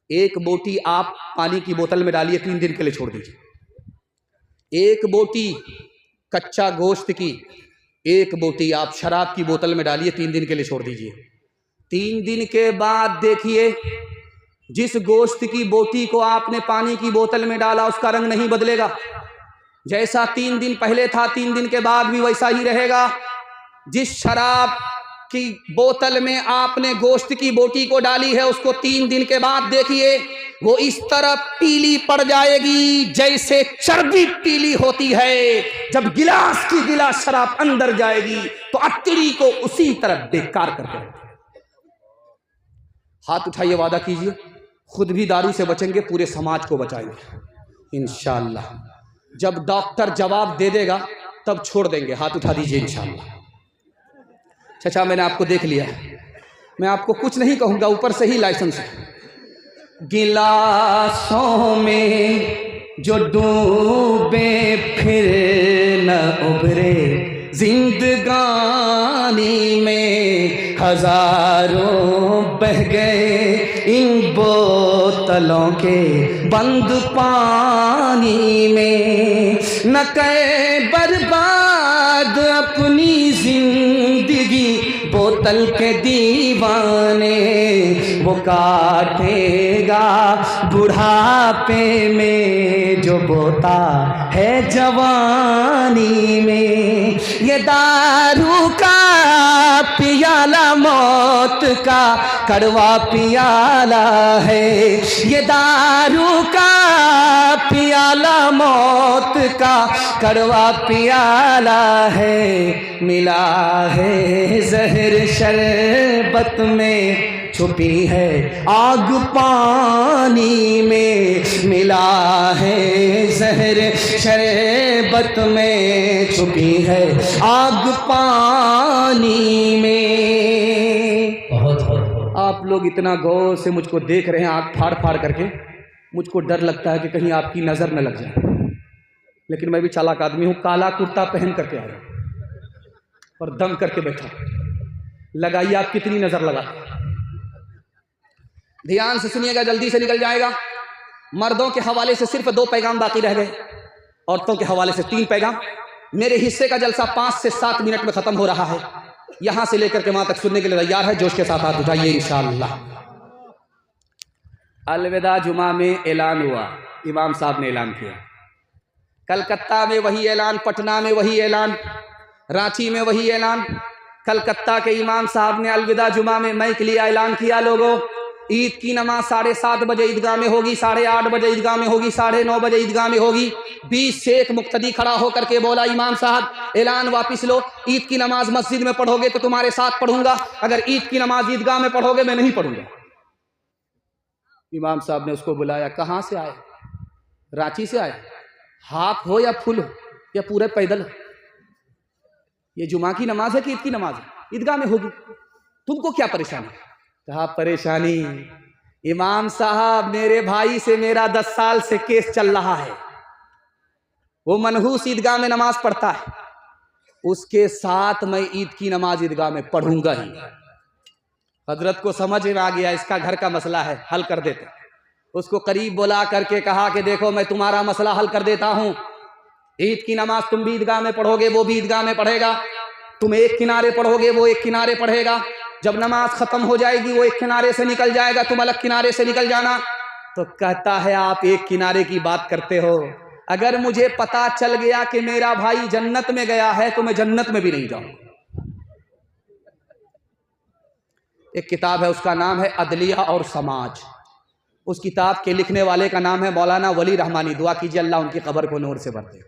Speaker 1: एक बोटी आप पानी की बोतल में डालिए, 3 दिन के लिए छोड़ दीजिए। एक बोटी कच्चा गोश्त की, एक बोटी आप शराब की बोतल में डालिए, 3 दिन के लिए छोड़ दीजिए। 3 दिन के बाद देखिए, जिस गोश्त की बोटी को आपने पानी की बोतल में डाला उसका रंग नहीं बदलेगा। जैसा 3 दिन पहले था 3 दिन के बाद भी वैसा ही रहेगा। जिस शराब की बोतल में आपने गोश्त की बोटी को डाली है उसको 3 दिन के बाद देखिए, वो इस तरह पीली पड़ जाएगी जैसे चर्बी पीली होती है। जब गिलास की गिलास शराब अंदर जाएगी तो अतड़ी को उसी तरह बेकार कर देगी। हाथ उठाइए, वादा कीजिए, खुद भी दारू से बचेंगे, पूरे समाज को बचाएंगे इंशाअल्लाह। जब डॉक्टर जवाब दे देगा तब छोड़ देंगे। हाथ उठा दीजिए इंशाअल्लाह। चाचा मैंने आपको देख लिया, मैं आपको कुछ नहीं कहूंगा, ऊपर से ही लाइसेंस है। गिलासों में जो डूबे फिर न उभरे, जिंदगानी में हजारों बह गए इन बोतलों के बंद पानी में। न करे बर्बाद अपनी जिंदगी बोतल के दीवाने, वो काटेगा बुढ़ापे में जो बोता है जवानी में। ये दारू का पियाला मौत का कड़वा पियाला है, ये दारू का पियाला मौत का कड़वा पियाला है। मिला है जहर शरबत में, छुपी है आग पानी में। मिला है जहर शरबत में, छुपी है आग पानी में। आप लोग इतना गौर से मुझको देख रहे हैं, आँख फाड़ फाड़ करके, मुझको डर लगता है कि कहीं आपकी नज़र न लग जाए। लेकिन मैं भी चालाक आदमी हूँ, काला कुर्ता पहन करके आया और दम करके बैठा। लगाइए आप कितनी नज़र लगाते। ध्यान से सुनिएगा, जल्दी से निकल जाएगा। मर्दों के हवाले से सिर्फ 2 पैगाम बाकी रह गए, औरतों के हवाले से 3 पैगाम। मेरे हिस्से का जलसा 5 से 7 मिनट में ख़त्म हो रहा है। यहां से लेकर के वहां तक सुनने के लिए तैयार है? जोश के साथ हाथ उठाइए इंशाअल्लाह। अलविदा जुमा में ऐलान हुआ, इमाम साहब ने ऐलान किया। कलकत्ता में वही ऐलान, पटना में वही ऐलान, रांची में वही ऐलान। कलकत्ता के इमाम साहब ने अलविदा जुमा में माइक के लिए ऐलान किया, लोगों ईद की नमाज 7:30 बजे ईदगाह में होगी, 8:30 बजे ईदगाह में होगी, 9:30 बजे ईदगाह में होगी। 20 से एक मुक्तदी खड़ा होकर के बोला, इमाम साहब ऐलान वापिस लो, ईद की नमाज मस्जिद में पढ़ोगे तो तुम्हारे साथ पढ़ूंगा, अगर ईद की नमाज ईदगाह में पढ़ोगे मैं नहीं पढ़ूंगा। इमाम साहब ने उसको बुलाया, कहाँ से आए? रांची से आए? हाफ हो या फुल हो या पूरे पैदल हो? ये जुमा की नमाज है कि ईद की नमाज है? ईदगाह में होगी, तुमको क्या परेशानी? कहा परेशानी इमाम साहब, मेरे भाई से मेरा 10 साल से केस चल रहा है, वो मनहूस ईदगाह में नमाज पढ़ता है, उसके साथ मैं ईद की नमाज ईदगाह में पढ़ूंगा ही। हजरत को समझ में आ गया इसका घर का मसला है, हल कर देते। उसको करीब बुला करके कहा कि देखो मैं तुम्हारा मसला हल कर देता हूं, ईद की नमाज तुम भी ईदगाह में पढ़ोगे, वो भी ईदगाह में पढ़ेगा, तुम एक किनारे पढ़ोगे, वो एक किनारे पढ़ेगा, जब नमाज खत्म हो जाएगी वो एक किनारे से निकल जाएगा, तुम अलग किनारे से निकल जाना। तो कहता है आप एक किनारे की बात करते हो, अगर मुझे पता चल गया कि मेरा भाई जन्नत में गया है तो मैं जन्नत में भी नहीं जाऊंगा। एक किताब है, उसका नाम है अदलिया और समाज। उस किताब के लिखने वाले का नाम है मौलाना वली रहमानी, दुआ कीजिए अल्लाह उनकी कब्र को नूर से भर दे।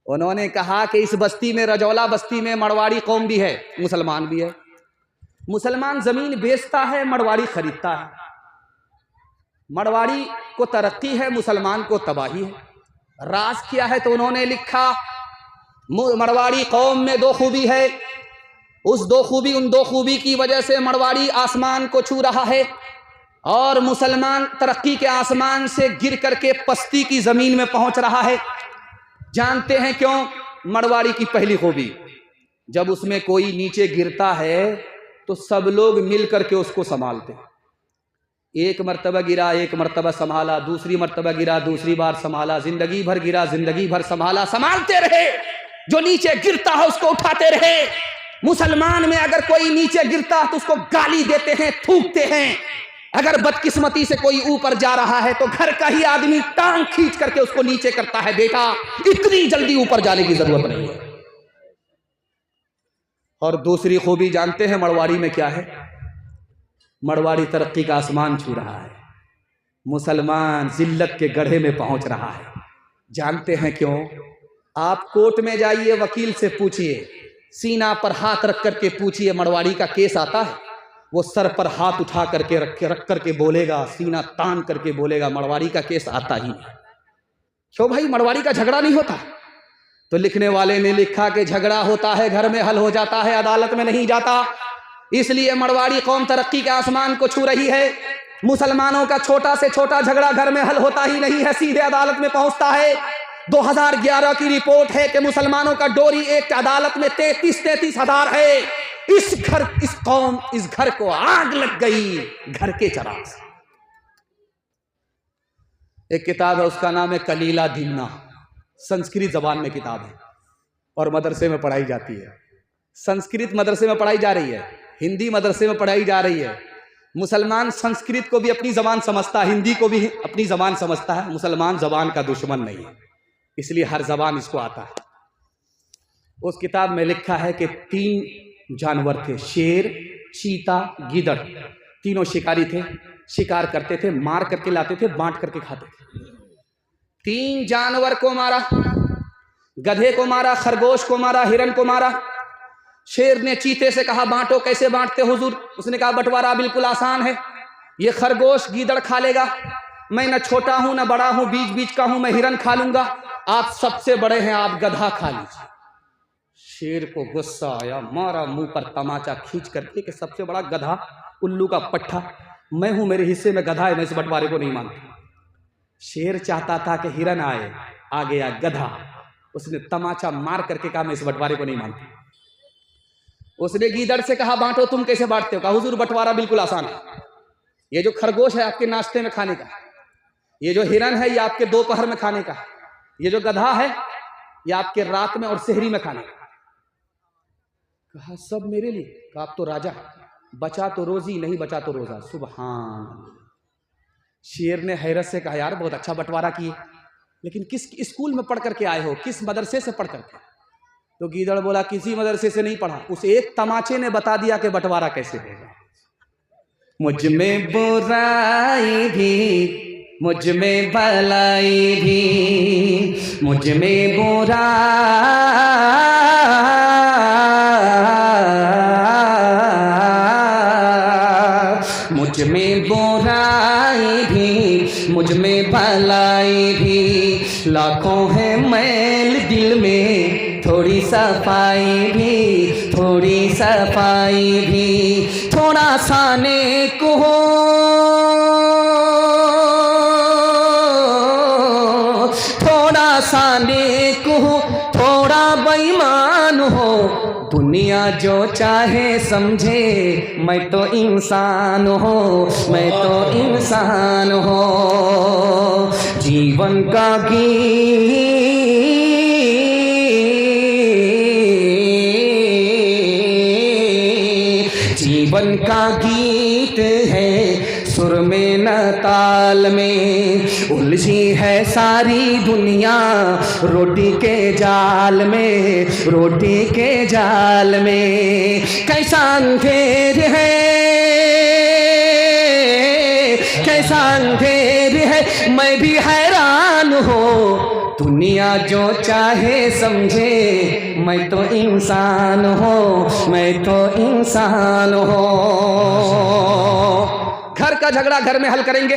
Speaker 1: उन्होंने कहा कि इस बस्ती में, रजौला बस्ती में, मरवाड़ी कौम भी है, मुसलमान भी है। मुसलमान जमीन बेचता है, मरवाड़ी खरीदता है। मरवाड़ी को तरक्की है, मुसलमान को तबाही है। राज क्या है? तो उन्होंने लिखा मरवाड़ी कौम में 2 खूबी है, उन 2 खूबी की वजह से मरवाड़ी आसमान को छू रहा है। और मुसलमान तरक्की के आसमान से गिर करके पस्ती की जमीन में पहुंच रहा है। जानते हैं क्यों? मड़वाड़ी की पहली खूबी, जब उसमें कोई नीचे गिरता है तो सब लोग मिल करके उसको संभालते हैं। एक मर्तबा गिरा, एक मर्तबा संभाला, दूसरी मर्तबा गिरा, दूसरी बार संभाला, जिंदगी भर गिरा, जिंदगी भर संभाला, संभालते रहे। जो नीचे गिरता है उसको उठाते रहे। मुसलमान में अगर कोई नीचे गिरता है तो उसको गाली देते हैं, थूकते हैं। अगर बदकिस्मती से कोई ऊपर जा रहा है तो घर का ही आदमी टांग खींच करके उसको नीचे करता है, बेटा इतनी जल्दी ऊपर जाने की जरूरत नहीं है। और दूसरी खूबी जानते हैं मड़वाड़ी में क्या है? मड़वाड़ी तरक्की का आसमान छू रहा है, मुसलमान जिल्लत के गड्ढे में पहुंच रहा है। जानते हैं क्यों? आप कोर्ट में जाइए, वकील से पूछिए, सीना पर हाथ रख करके पूछिए मड़वाड़ी का केस आता है? वो सर पर हाथ उठा करके रख करके बोलेगा, सीना तान करके बोलेगा मड़वाड़ी का केस आता ही नहीं। क्यों भाई, मड़वाड़ी का झगड़ा नहीं होता? तो लिखने वाले ने लिखा कि झगड़ा होता है, घर में हल हो जाता है, अदालत में नहीं जाता। इसलिए मड़वाड़ी कौम तरक्की के आसमान को छू रही है। मुसलमानों का छोटा से छोटा झगड़ा घर में हल होता ही नहीं है, सीधे अदालत में पहुंचता है। 2011 की रिपोर्ट है कि मुसलमानों का डोरी एक अदालत में 33 हजार है। इस घर को आग लग गई, घर के चराग से। एक किताब है, उसका नाम है कलीला दिमना, संस्कृत जबान में किताब है और मदरसे में पढ़ाई जाती है। संस्कृत मदरसे में पढ़ाई जा रही है, हिंदी मदरसे में पढ़ाई जा रही है। मुसलमान संस्कृत को भी अपनी जबान समझता है, हिंदी को भी अपनी जबान समझता है। मुसलमान जबान का दुश्मन नहीं है, इसलिए हर जबान इसको आता है। उस किताब में लिखा है कि 3 जानवर थे, शेर, चीता, गीदड़। तीनों शिकारी थे, शिकार करते थे, मार करके लाते थे, बांट करके खाते थे। 3 जानवर को मारा, गधे को मारा, खरगोश को मारा, हिरन को मारा। शेर ने चीते से कहा बांटो। कैसे बांटते हुजूर? उसने कहा बंटवारा बिल्कुल आसान है, ये खरगोश गीदड़ खा लेगा, मैं न छोटा हूं न बड़ा हूं, बीच बीच का हूं, मैं हिरन खा लूंगा। आप सबसे बड़े हैं, आप गधा खा लीजिए। शेर को गुस्सा आया, मारा मुंह पर तमाचा खींच करके कि सबसे बड़ा गधा, उल्लू का पट्टा मैं हूं, मेरे हिस्से में गधा है, मैं इस बंटवारे को नहीं मानता। शेर चाहता था कि हिरन आए, आ गया गधा, उसने तमाचा मार करके कहा मैं इस बंटवारे को नहीं मानता। उसने गीदड़ से कहा बांटो। तुम कैसे बांटते हो? कहा हुजूर बंटवारा बिल्कुल आसान है, ये जो खरगोश है आपके नाश्ते में खाने का, ये जो हिरन है ये आपके दोपहर में खाने का, ये जो गधा है ये आपके रात में और सेहरी में खाने का। कहा सब मेरे लिए? कहा आप तो राजा, बचा तो रोजी, नहीं बचा तो रोजा। सुभान। शेर ने हैरत से कहा यार बहुत अच्छा बंटवारा किए, लेकिन किस स्कूल में पढ़ करके आए हो, किस मदरसे से पढ़ करके? तो गीदड़ बोला किसी मदरसे से नहीं पढ़ा, उस एक तमाचे ने बता दिया कि बंटवारा कैसे होगा। मुझ में बुराई भी, मुझ में भलाई भी, मुझ में बुराई, मुझ में बुराई भी, मुझ में भलाई भी, लाखों है मैल दिल में, थोड़ी सफाई भी, थोड़ी सफाई भी, थोड़ा सा नेक हो, थोड़ा सा नेक हो, थोड़ा बेईमान हो, दुनिया जो चाहे समझे, मैं तो इंसान हो, मैं तो इंसान हो। जीवन का गीत, जीवन का गीत है सुर में न ताल में, उलझी है सारी दुनिया रोटी के जाल में, रोटी के जाल में। कैसा अंधेर है, कैसा अंधेर है, मैं भी हैरान हो, दुनिया जो चाहे समझे, मैं तो इंसान हो, मैं तो इंसान हो। घर का झगड़ा घर में हल करेंगे,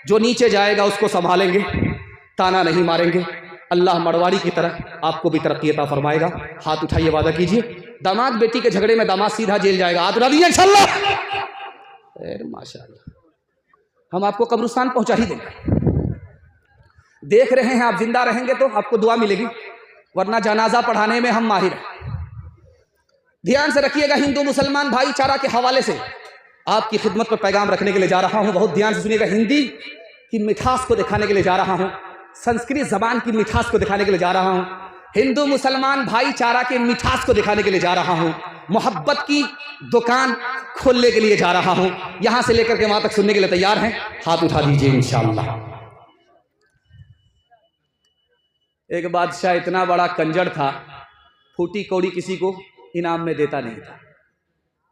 Speaker 1: जो नीचे जाएगा उसको संभालेंगे, ताना नहीं मारेंगे। अल्लाह मड़वाड़ी की तरह आपको भी तरक्की अता फरमाएगा। हाथ उठाइए, वादा कीजिए। दामाद बेटी के झगड़े में दामाद सीधा जेल जाएगा, हाथ उठा दीजिए इंशाअल्लाह। माशाअल्लाह। हम आपको कब्रिस्तान पहुंचा ही देंगे। देख रहे हैं आप, जिंदा रहेंगे तो आपको दुआ मिलेगी, वरना जनाजा पढ़ाने में हम माहिर हैं। ध्यान से रखिएगा, हिंदू मुसलमान भाईचारा के हवाले से आपकी खिदमत पर पैगाम रखने के लिए जा रहा हूं। बहुत ध्यान से सुनिएगा। हिंदी की मिठास को दिखाने के लिए जा रहा हूं, संस्कृत जबान की मिठास को दिखाने के लिए जा रहा हूं, हिंदू मुसलमान भाईचारा के मिठास को दिखाने के लिए जा रहा हूं, मोहब्बत की दुकान खोलने के लिए जा रहा हूं। यहां से लेकर के वहां तक सुनने के लिए तैयार हैं? हाथ उठा दीजिए इंशाअल्लाह। एक बादशाह इतना बड़ा कंजर था, फूटी कौड़ी किसी को इनाम में देता नहीं था।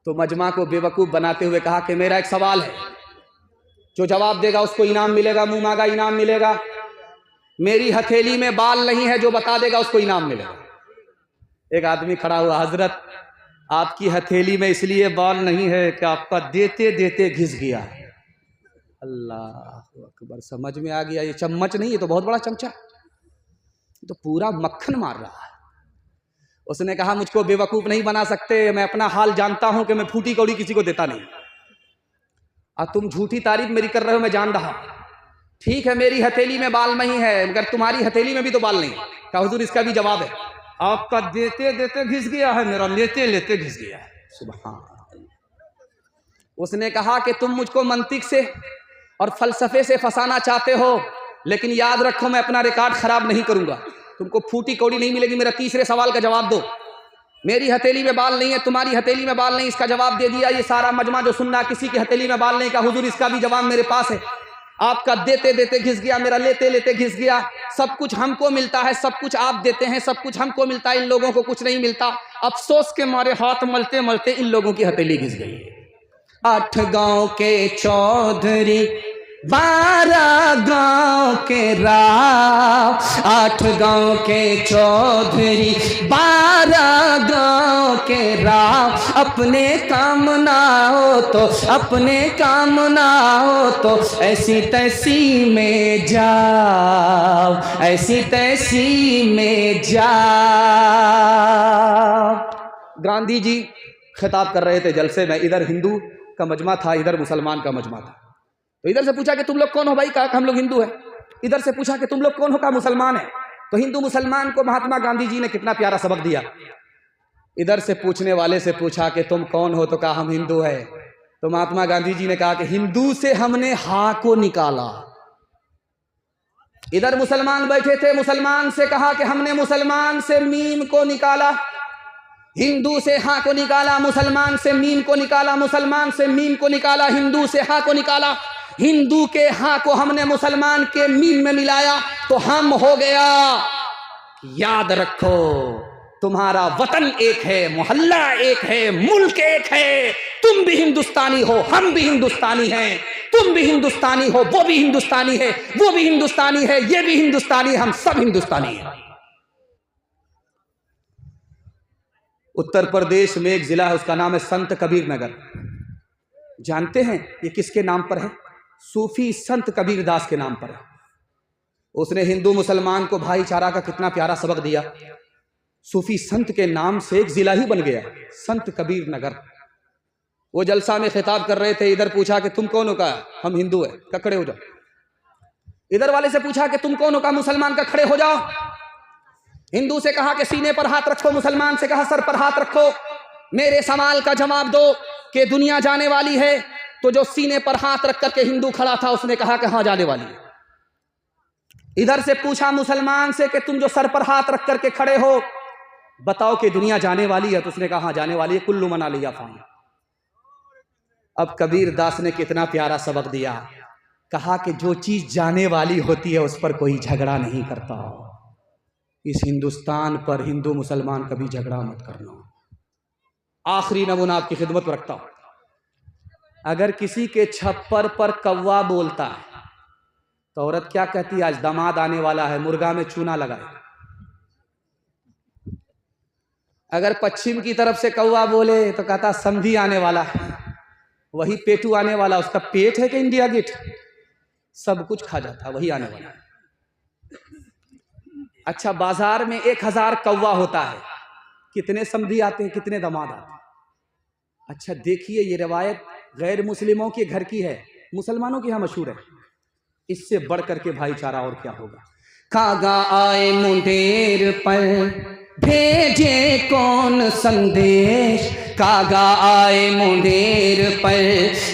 Speaker 1: तो मजमा को बेवकूफ बनाते हुए कहा कि मेरा एक सवाल है, जो जवाब देगा उसको इनाम मिलेगा, मुंह मांगा इनाम मिलेगा। मेरी हथेली में बाल नहीं है, जो बता देगा उसको इनाम मिलेगा। एक आदमी खड़ा हुआ, हजरत आपकी हथेली में इसलिए बाल नहीं है कि आपका देते देते घिस गया। अल्लाह अकबर, समझ में आ गया। ये चम्मच नहीं, ये तो बहुत बड़ा चमचा, तो पूरा मक्खन मार रहा है। उसने कहा मुझको बेवकूफ नहीं बना सकते, मैं अपना हाल जानता हूं कि मैं फूटी कौड़ी किसी को देता नहीं। अब तुम झूठी तारीफ मेरी कर रहे हो, मैं जान रहा। ठीक है, मेरी हथेली में बाल नहीं है, मगर तुम्हारी हथेली में भी तो बाल नहीं। कहा हुजूर इसका भी जवाब है। आपका देते देते घिस गया है, मेरा लेते लेते घिस गया है। सुभान। उसने कहा कि तुम मुझको मंतिक से और फलसफे से फंसाना चाहते हो, लेकिन याद रखो मैं अपना रिकॉर्ड खराब नहीं करूंगा। तुमको फूटी कौड़ी नहीं मिलेगी। मेरा तीसरे सवाल का जवाब दो। मेरी हथेली में बाल नहीं है, तुम्हारी हथेली में बाल नहीं, इसका जवाब दे दिया। ये सारा मजमा जो सुन रहा, किसी की हथेली में बाल नहीं। का हुजूर इसका भी जवाब मेरे पास है। आपका देते देते घिस गया, मेरा लेते लेते घिस गया। सब कुछ हमको मिलता है, सब कुछ आप देते हैं, सब कुछ हमको मिलता है, इन लोगों को कुछ नहीं मिलता। अफसोस के मारे हाथ मलते मलते इन लोगों की हथेली घिस गई। 8 गांव के चौधरी, 12 गांव के राव, 8 गांव के चौधरी, 12 गांव के राव। अपने काम ना हो तो, अपने काम ना हो तो ऐसी तैसी में जाओ, ऐसी तैसी में जाओ। गांधी जी खिताब कर रहे थे जलसे में। इधर हिंदू का मजमा था, इधर मुसलमान का मजमा था। तो इधर से पूछा कि तुम लोग कौन हो? भाई कहा हम लोग हिंदू हैं। इधर से पूछा कि तुम लोग कौन हो? कहा मुसलमान है। तो हिंदू मुसलमान को महात्मा गांधी जी ने कितना प्यारा सबक दिया। इधर से पूछने वाले से पूछा कि तुम कौन हो? तो कहा हम हिंदू है। तो महात्मा गांधी जी ने कहा कि हिंदू से हमने हा को निकाला। इधर मुसलमान बैठे थे, मुसलमान से कहा कि हमने मुसलमान से मीम को निकाला। हिंदू से हा को निकाला, मुसलमान से मीम को निकाला, मुसलमान से मीम को निकाला, हिंदू से हा को निकाला। हिंदू के हा को हमने मुसलमान के मीम में मिलाया तो हम हो गया। याद रखो, तुम्हारा वतन एक है, मोहल्ला एक है, मुल्क एक है। तुम भी हिंदुस्तानी हो, हम भी हिंदुस्तानी हैं। तुम भी हिंदुस्तानी हो, वो भी हिंदुस्तानी है, वो भी हिंदुस्तानी है, ये भी हिंदुस्तानी है, हम सब हिंदुस्तानी हैं। उत्तर प्रदेश में एक जिला है, उसका नाम है संत कबीर नगर। जानते हैं ये किसके नाम पर है? सूफी संत कबीर दास के नाम पर है। उसने हिंदू मुसलमान को भाईचारा का कितना प्यारा सबक दिया। सूफी संत के नाम से एक जिला ही बन गया, संत कबीर नगर। वो जलसा में खिताब कर रहे थे। इधर पूछा कि तुम कौन हो? का हम हिंदू है। का खड़े हो जाओ। इधर वाले से पूछा कि तुम कौन हो? का मुसलमान। का खड़े हो जाओ। हिंदू से कहा कि सीने पर हाथ रखो, मुसलमान से कहा सर पर हाथ रखो। मेरे सवाल का जवाब दो कि दुनिया जाने वाली है? तो जो सीने पर हाथ रख करके हिंदू खड़ा था उसने कहा कि हाँ जाने वाली है। इधर से पूछा मुसलमान से कि तुम जो सर पर हाथ रख करके खड़े हो, बताओ कि दुनिया जाने वाली है? तो उसने कहा हाँ जाने वाली है, कुल्लू मना लिया फान। अब कबीर दास ने कितना प्यारा सबक दिया। कहा कि जो चीज जाने वाली होती है उस पर कोई झगड़ा नहीं करता। इस हिंदुस्तान पर हिंदू मुसलमान कभी झगड़ा मत करना। आखिरी नमूना आपकी खिदमत में रखता हूं। अगर किसी के छप्पर पर कौवा बोलता है तो औरत क्या कहती है? आज दामाद आने वाला है, मुर्गा में चूना लगाए। अगर पश्चिम की तरफ से कौवा बोले तो कहता समधी आने वाला है, वही पेटू आने वाला। उसका पेट है कि इंडिया गेट, सब कुछ खा जाता, वही आने वाला है। अच्छा, बाजार में 1000 कौवा होता है, कितने समधी आते हैं, कितने दामाद आते हैं? अच्छा देखिए, ये रिवायत गैर मुस्लिमों के घर की है। मुसलमानों के यहाँ मशहूर है, इससे बढ़ करके भाईचारा और क्या होगा। कागा आए मुंडेर पर भेजे कौन संदेश, कागा आए मुंडेर पर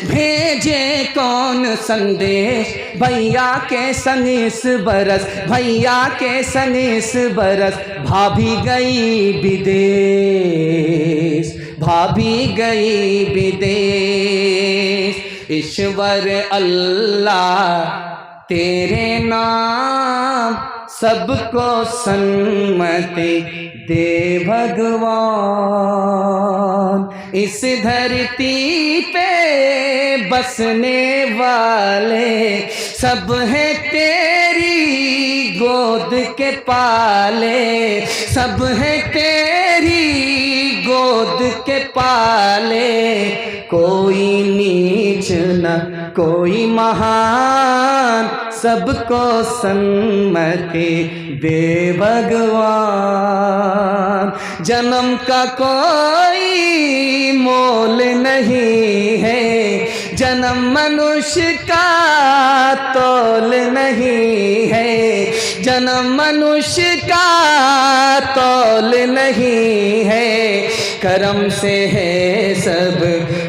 Speaker 1: भेजे कौन संदेश, भैया के संग इस बरस, भैया के संग इस बरस, भाभी गई विदेश, भाभी गई विदेश। ईश्वर अल्लाह तेरे नाम सबको सन्मति दे भगवान, इस धरती पे बसने वाले सब हैं तेरी गोद के पाले, सब हैं तेरी गोद के पाले, कोई नीच न कोई महान, सबको सन्मति दे भगवान। जन्म का कोई मोल नहीं है, जन्म मनुष्य का तोल नहीं है, जन्म मनुष्य का तोल नहीं है, करम से है सब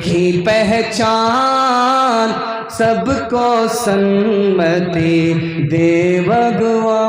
Speaker 1: की पहचान, सबको सन्मति दे भगवान।